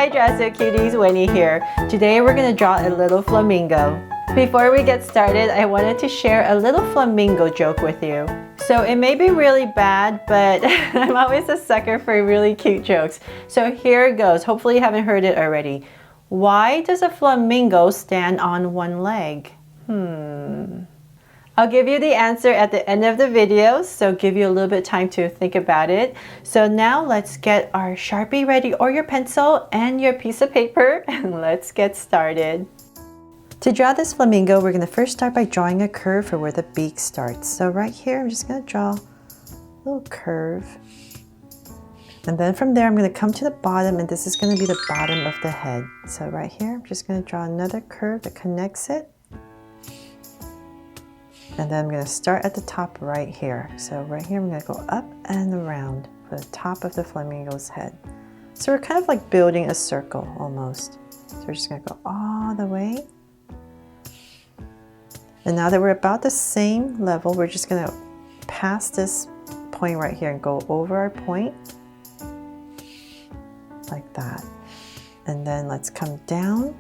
Hi Drasso Cuties, Winnie here. Today we're going to draw a little flamingo. Before we get started, I wanted to share a little flamingo joke with you. So it may be really bad, but I'm always a sucker for really cute jokes. So here it goes. Hopefully you haven't heard it already. Why does a flamingo stand on one leg? I'll give you the answer at the end of the video, so give you a little bit of time to think about it. So now let's get our Sharpie ready, or your pencil and your piece of paper, and let's get started. To draw this flamingo, we're going to first start by drawing a curve for where the beak starts. So right here, I'm just going to draw a little curve. And then from there, I'm going to come to the bottom, and this is going to be the bottom of the head. So right here, I'm just going to draw another curve that connects it. And then I'm going to start at the top right here. So right here, I'm going to go up and around for the top of the flamingo's head. So we're kind of like building a circle almost. So we're just going to go all the way. And now that we're about the same level, we're just going to pass this point right here and go over our point like that. And then let's come down.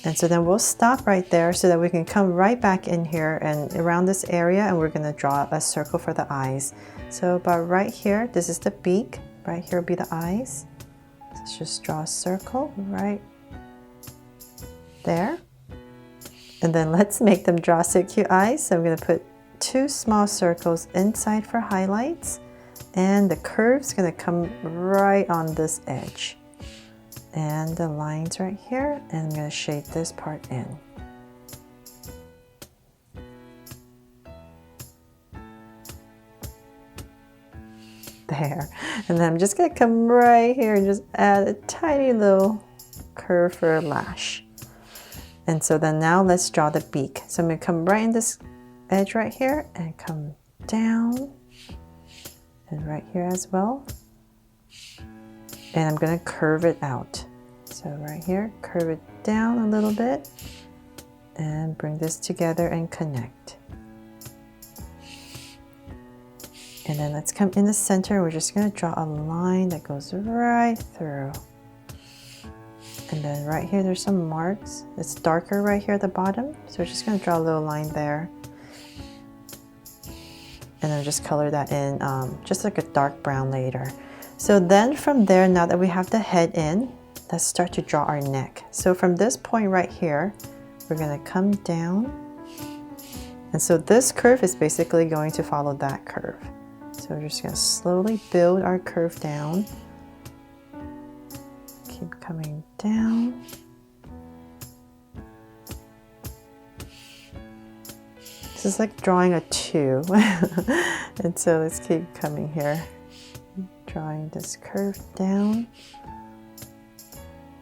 And so then we'll stop right there so that we can come right back in here and around this area, and we're going to draw a circle for the eyes. So about right here, this is the beak. Right here will be the eyes. Let's just draw a circle right there. And then let's make them draw so cute eyes. So I'm going to put two small circles inside for highlights, and the curve's going to come right on this edge. And the lines right here, and I'm going to shape this part in. There. And then I'm just going to come right here and just add a tiny little curve for a lash. And so then now let's draw the beak. So I'm going to come right in this edge right here and come down, and right here as well. And I'm going to curve it out. So right here, curve it down a little bit and bring this together and connect. And then let's come in the center. We're just going to draw a line that goes right through. And then right here, there's some marks. It's darker right here at the bottom. So we're just going to draw a little line there. And then just color that in just like a dark brown later. So then from there, now that we have the head in, let's start to draw our neck. So from this point right here, we're going to come down. And so this curve is basically going to follow that curve. So we're just going to slowly build our curve down. Keep coming down. This is like drawing a 2. And so let's keep coming here. Drawing this curve down.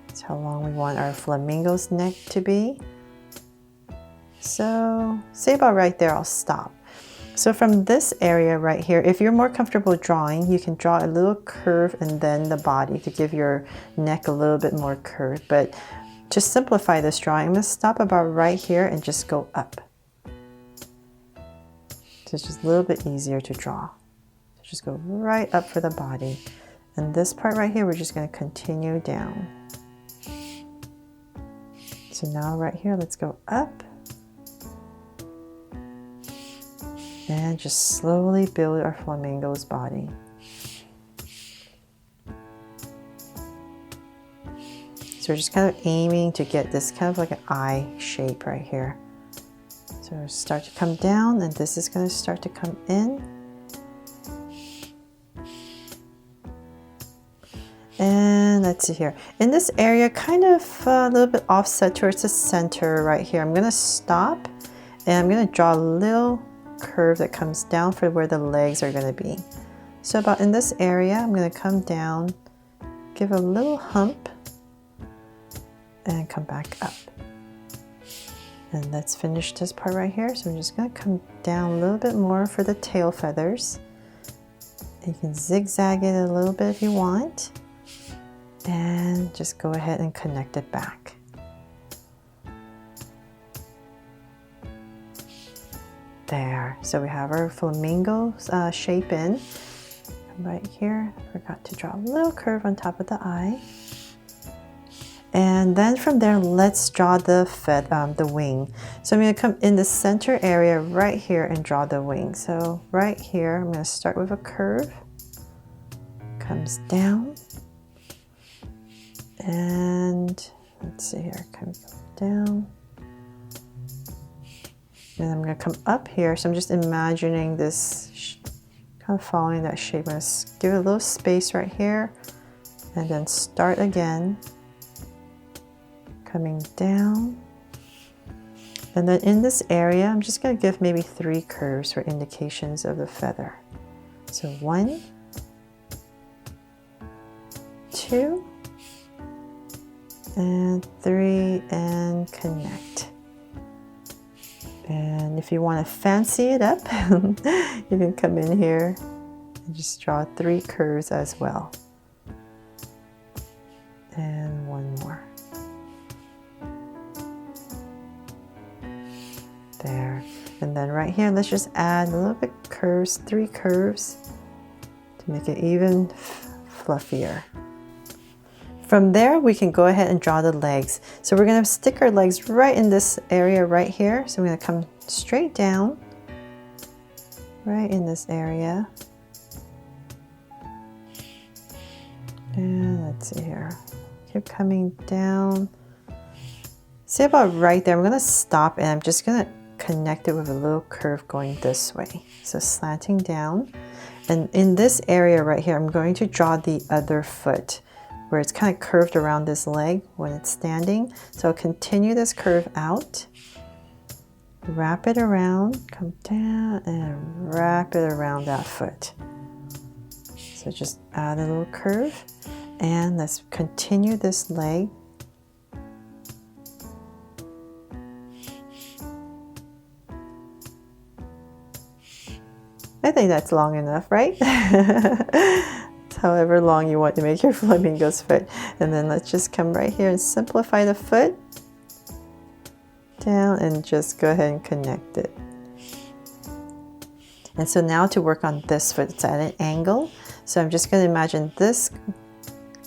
That's how long we want our flamingo's neck to be. So say about right there, I'll stop. So from this area right here, if you're more comfortable drawing, you can draw a little curve and then the body to give your neck a little bit more curve. But to simplify this drawing, I'm going to stop about right here and just go up. So it's just a little bit easier to draw. Just go right up for the body. And this part right here, we're just going to continue down. So now right here, let's go up. And just slowly build our flamingo's body. So we're just kind of aiming to get this kind of like an eye shape right here. So we'll start to come down, and this is going to start to come in. And let's see here. In this area, kind of a little bit offset towards the center right here, I'm going to stop, and I'm going to draw a little curve that comes down for where the legs are going to be. So about in this area, I'm going to come down, give a little hump, and come back up. And let's finish this part right here. So I'm just going to come down a little bit more for the tail feathers. You can zigzag it a little bit if you want. And just go ahead and connect it back. There. So we have our flamingo shape in. Come right here. Forgot to draw a little curve on top of the eye. And then from there, let's draw the wing. So I'm going to come in the center area right here and draw the wing. So right here, I'm going to start with a curve. Comes down. And let's see here, comes down. And I'm going to come up here. So I'm just imagining this, kind of following that shape. I'm going to give it a little space right here. And then start again. Coming down. And then in this area, I'm just going to give maybe 3 curves for indications of the feather. So 1, 2, and 3, and connect. And if you want to fancy it up, you can come in here and just draw 3 curves as well. And 1 more. There. And then right here, let's just add a little bit curves, 3 curves to make it even fluffier. From there, we can go ahead and draw the legs. So we're going to stick our legs right in this area right here. So I'm going to come straight down, right in this area. And let's see here. Keep coming down. See about right there, I'm going to stop and I'm just going to connect it with a little curve going this way. So slanting down. And in this area right here, I'm going to draw the other foot where it's kind of curved around this leg when it's standing. So I'll continue this curve out, wrap it around, come down and wrap it around that foot. So just add a little curve and let's continue this leg. I think that's long enough, right? It's however long you want to make your flamingo's foot. And then let's just come right here and simplify the foot down and just go ahead and connect it. And so now to work on this foot, it's at an angle. So I'm just going to imagine this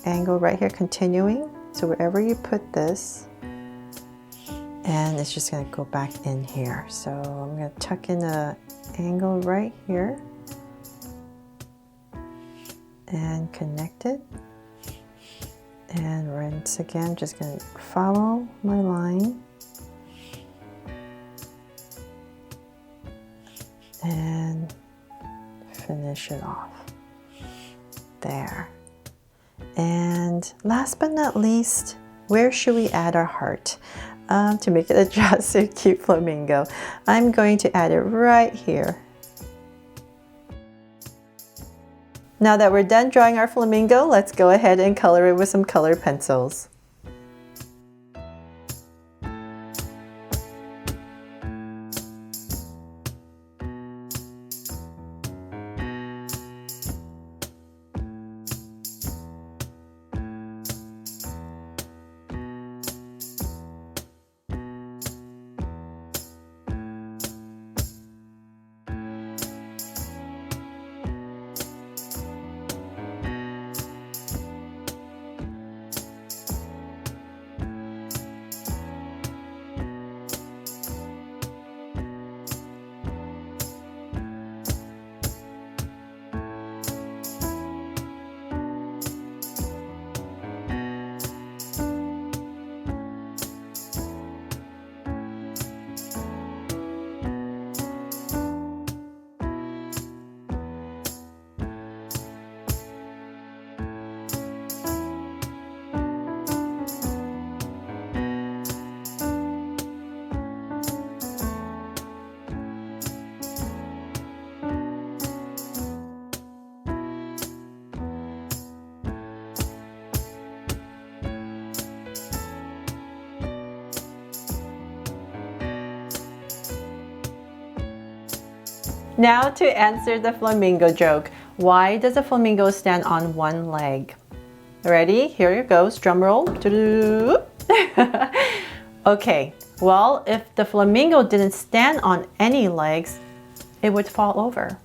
angle right here continuing. So wherever you put this, and it's just going to go back in here. So I'm going to tuck in a angle right here and connect it, and once again just going to follow my line and finish it off there. And last but not least, where should we add our heart? To make it a just a cute flamingo, I'm going to add it right here. Now that we're done drawing our flamingo, let's go ahead and color it with some colored pencils. Now to answer the flamingo joke. Why does a flamingo stand on one leg? Ready? Here it goes. Drum roll. Okay, well, if the flamingo didn't stand on any legs, it would fall over.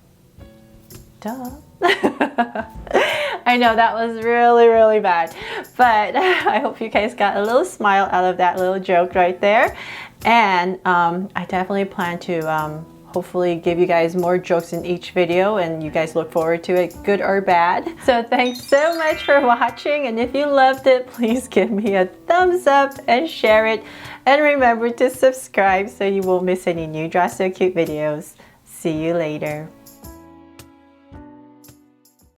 Duh. I know that was really, really bad, but I hope you guys got a little smile out of that little joke right there. And I definitely plan to hopefully give you guys more jokes in each video, and you guys look forward to it, good or bad. So thanks so much for watching, and if you loved it, please give me a thumbs up and share it. And remember to subscribe so you won't miss any new Draw So Cute videos. See you later.